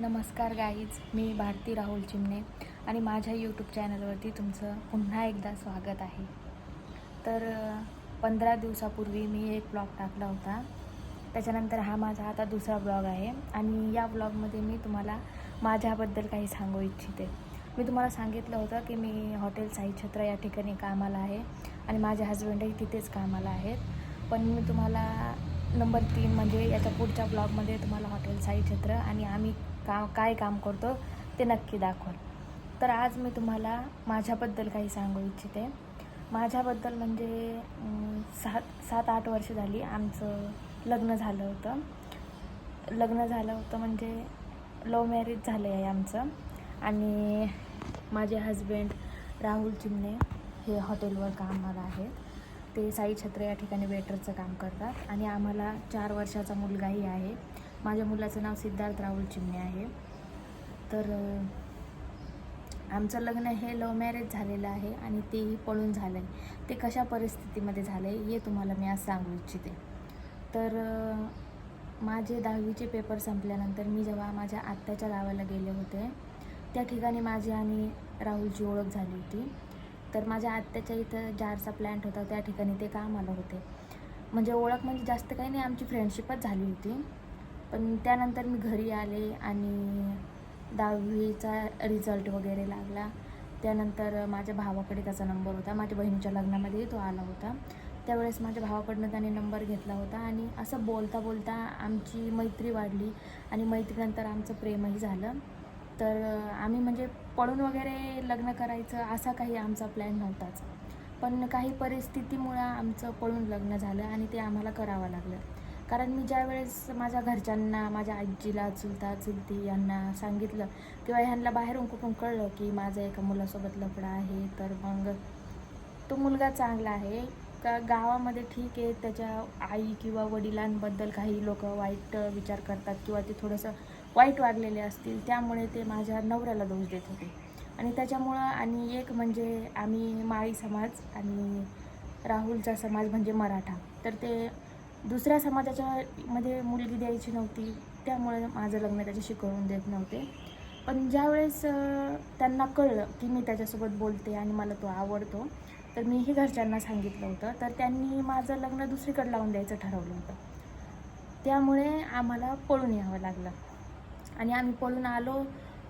नमस्कार गाईज, मी भारती राहुल चिमणे आणि माझ्या यूट्यूब चॅनलवरती तुमचं पुन्हा एकदा स्वागत आहे. तर 15 दिवसापूर्वी मी एक ब्लॉग टाकला होता. त्याच्यानंतर हा माझा आता दुसरा ब्लॉग आहे आणि या ब्लॉगमध्ये मी तुम्हाला माझ्याबद्दल काही सांगू इच्छिते. मी तुम्हाला सांगितलं होतं की मी हॉटेल साई छत्र या ठिकाणी कामाला आहे आणि माझे हजबंडही तिथेच कामाला आहेत. पण मी तुम्हाला नंबर 3 म्हणजे याच्या पुढच्या ब्लॉगमध्ये तुम्हाला हॉटेल साई छत्र आणि आम्ही काय काम करतो ते नक्की दाखवल. तर आज मी तुम्हाला माझ्याबद्दल काही सांगू इच्छिते. माझ्याबद्दल म्हणजे 7-8 वर्ष झाली आमचं लग्न झालं होतं म्हणजे लव्ह मॅरेज झालं आहे आमचं. आणि माझे हजबंड राहुल चिमणे हे हॉटेलवर कामाला आहेत. ते साई छत्र या ठिकाणी वेटरचं काम करतात आणि आम्हाला 4 वर्षाचा मुलगाही आहे. माझ्या मुलाचं नाव सिद्धार्थ राहुल चिमणे आहे. तर आमचं लग्न हे लव्ह मॅरेज झालेलं आहे आणि तेही पळून झालं आहे. ते कशा परिस्थितीमध्ये झालं आहे हे तुम्हाला मी आज सांगू इच्छिते. तर माझे 10वीचे पेपर संपल्यानंतर मी जेव्हा माझ्या आत्याच्या गावाला गेले होते त्या ठिकाणी माझी आणि राहुलची ओळख झाली होती. तर माझ्या आत्याच्या इथं जारचा प्लॅन्ट होता, त्या ठिकाणी ते कामाला होते. म्हणजे ओळख म्हणजे जास्त काही नाही, आमची फ्रेंडशिपच झाली होती. पण त्यानंतर मी घरी आले आणि 10वीचा रिझल्ट वगैरे लागला. त्यानंतर माझ्या भावाकडे त्याचा नंबर होता. माझ्या बहिणीच्या लग्नामध्येही तो आला होता. त्यावेळेस माझ्या भावाकडनं त्याने नंबर घेतला होता आणि असं बोलता बोलता आमची मैत्री वाढली आणि मैत्रीनंतर आमचं प्रेमही झालं. तर आम्ही म्हणजे पळून वगैरे लग्न करायचं असा काही आमचा प्लॅन नव्हताच. पण काही परिस्थितीमुळं आमचं पळून लग्न झालं आणि ते आम्हाला करावं लागलं. कारण मी ज्यावेळेस माझ्या घरच्यांना, माझ्या आजीला, चुलता चुलती यांना सांगितलं किंवा ह्यांना बाहेरून कुठून कळलं की माझं एका मुलासोबत लफडं आहे, तर मग तो मुलगा चांगला आहे का गावामध्ये ठीक आहे, त्याच्या आई किंवा वडिलांबद्दल काही लोक वाईट विचार करतात किंवा ते थोडंसं वाईट वागलेले असतील, त्यामुळे ते माझ्या नवऱ्याला दोष देत होते. आणि त्याच्यामुळं आणि एक म्हणजे आम्ही माळी समाज आणि राहुलचा समाज म्हणजे मराठा, तर ते दुसऱ्या समाजाच्या मध्ये मुलगी द्यायची नव्हती, त्यामुळे माझं लग्न त्याच्याशी करून देत नव्हते. पण ज्यावेळेस त्यांना कळलं की मी त्याच्यासोबत बोलते आणि मला तो आवडतो, तर मीही घरच्यांना सांगितलं होतं. तर त्यांनी माझं लग्न दुसरीकडे लावून द्यायचं ठरवलं होतं. त्यामुळे आम्हाला पळून यावं लागलं आणि आम्ही पळून आलो.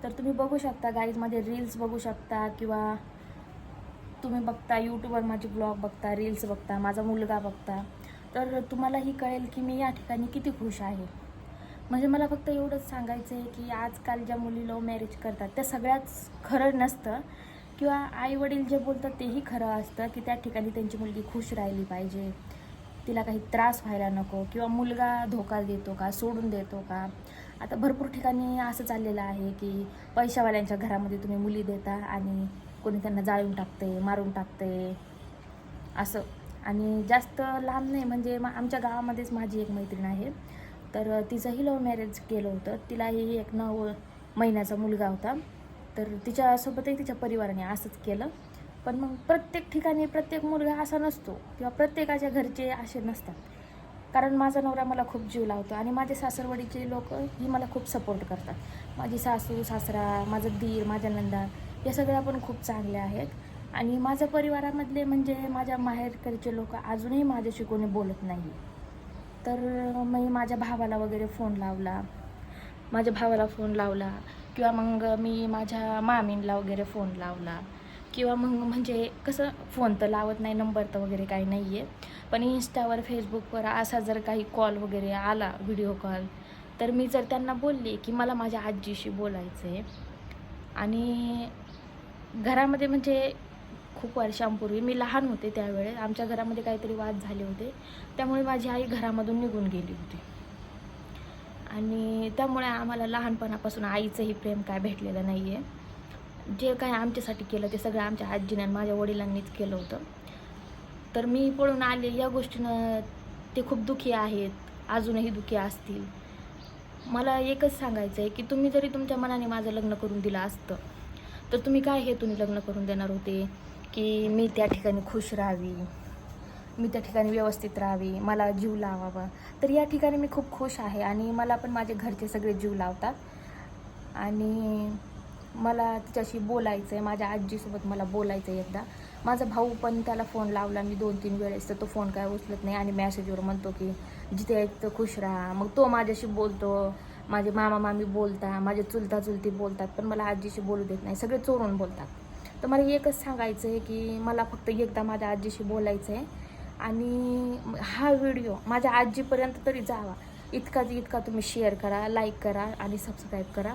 तर तुम्ही बघू शकता गाईज, माझे रील्स बघू शकता किंवा तुम्ही बघता यूट्यूबवर माझे ब्लॉग बघता, रील्स बघता, माझा मुलगा बघता, तर तुम्हालाही कळेल की मी या ठिकाणी किती खुश आहे. म्हणजे मला फक्त एवढंच सांगायचं आहे की आजकाल ज्या मुली लव्ह मॅरेज करतात त्या सगळ्याच खरं नसतं किंवा आईवडील जे बोलतात तेही खरं असतं की त्या ठिकाणी त्यांची मुलगी खुश राहिली पाहिजे, तिला काही त्रास व्हायला नको किंवा मुलगा धोका देतो का, सोडून देतो का. आता भरपूर ठिकाणी असं चाललेलं आहे की पैशावाल्यांच्या घरामध्ये तुम्ही मुली देता आणि कोणी त्यांना जाळून टाकते, मारून टाकते असं. आणि जास्त लांब नाही म्हणजे आमच्या गावामध्येच माझी एक मैत्रीण आहे, तर तिचंही लव्ह मॅरेज केलं होतं. तिलाही एक 9 महिन्याचा मुलगा होता. तर तिच्यासोबतही तिच्या परिवाराने असंच केलं. पण मग प्रत्येक ठिकाणी प्रत्येक मुलगा असा नसतो किंवा प्रत्येकाच्या घरचे असे नसतात. कारण माझा नवरा मला खूप जीव लावतो आणि माझे सासरवाडीचे लोक ही मला खूप सपोर्ट करतात. माझी सासू सासरा, माझा दीर, माझ्या नंदा या सगळ्या पण खूप चांगल्या आहेत. आणि माझ्या परिवारामधले म्हणजे माझ्या माहेरकडचे लोक अजूनही माझ्याशी कोणी बोलत नाही. तर मी माझ्या भावाला वगैरे फोन लावला किंवा मग मी माझ्या मामींला वगैरे फोन लावला किंवा मग म्हणजे कसं फोन तर लावत नाही, नंबर तर वगैरे काही नाही आहे, पण इंस्टावर फेसबुकवर असा जर काही कॉल वगैरे आला, व्हिडिओ कॉल, तर मी जर त्यांना बोलले की मला माझ्या आजीशी बोलायचं आहे. आणि घरामध्ये म्हणजे खूप वर्षांपूर्वी मी लहान होते त्यावेळेस आमच्या घरामध्ये काहीतरी वाद झाले होते, त्यामुळे माझी आई घरामधून निघून गेली होती. आणि त्यामुळे आम्हाला लहानपणापासून आईचंही प्रेम काय भेटलेलं नाही आहे. जे काय आमच्यासाठी केलं ते सगळं आमच्या आजीने आणि माझ्या वडिलांनीच केलं होतं. तर मी पळून आले या गोष्टीनं ते खूप दुःखी आहेत, अजूनही दुःखी असतील. मला एकच सांगायचं आहे की तुम्ही जरी तुमच्या मनाने माझं लग्न करून दिलं असतं तर तुम्ही काय हेतूने लग्न करून देणार होते की मी त्या ठिकाणी खुश राहावी, मी त्या ठिकाणी व्यवस्थित राहावी, मला जीव लावावा. तर या ठिकाणी मी खूप खुश आहे आणि मला पण माझे घरचे सगळे जीव लावतात. आणि मला तिच्याशी बोलायचं आहे, माझ्या आजीसोबत मला बोलायचं आहे एकदा. माझा भाऊ पण त्याला फोन लावला मी 2-3 वेळेस, तर तो फोन काय उचलत नाही आणि मॅसेजवर म्हणतो की जिथे आहे तिथं खुश राहा. मग तो माझ्याशी बोलतो, माझे मामा मामी बोलतात, माझे चुलता चुलती बोलतात, पण मला आजीशी बोलू देत नाही, सगळे चोरून बोलतात. तर मला एकच सांगायचं आहे की मला फक्त एकदा माझ्या आजीशी बोलायचं आहे आणि हा व्हिडिओ माझ्या आजीपर्यंत तरी जावा, इतका तुम्ही शेअर करा, लाईक करा आणि सबस्क्राईब करा.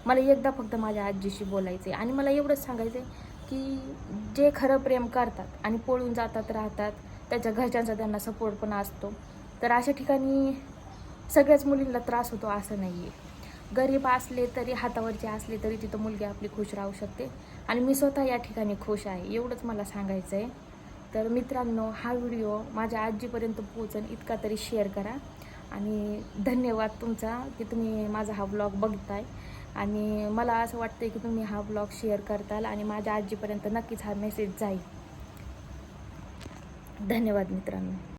मला एकदा फक्त माझ्या आजीशी बोलायचं आहे आणि मला एवढंच सांगायचं आहे की जे खरं प्रेम करतात आणि पळून जातात राहतात, त्याच्या घरच्यांचा त्यांना सपोर्ट पण असतो, तर अशा ठिकाणी सगळ्याच मुलींना त्रास होतो असं नाही आहे. गरीब असले तरी, हातावरचे असले तरी तिथं मुलगी आपली खुश राहू शकते आणि मी स्वतः या ठिकाणी खुश आहे, एवढंच मला सांगायचं आहे. तर मित्रांनो, हा व्हिडिओ माझ्या आजीपर्यंत पोहोचेल इतका तरी शेअर करा आणि धन्यवाद तुमचा की तुम्ही माझा हा व्लॉग बघताय आणि मला असं वाटतं की तुम्ही हा व्लॉग शेअर करताल आणि माझ्या आजीपर्यंत नक्कीच हा मेसेज जाईल. धन्यवाद मित्रांनो.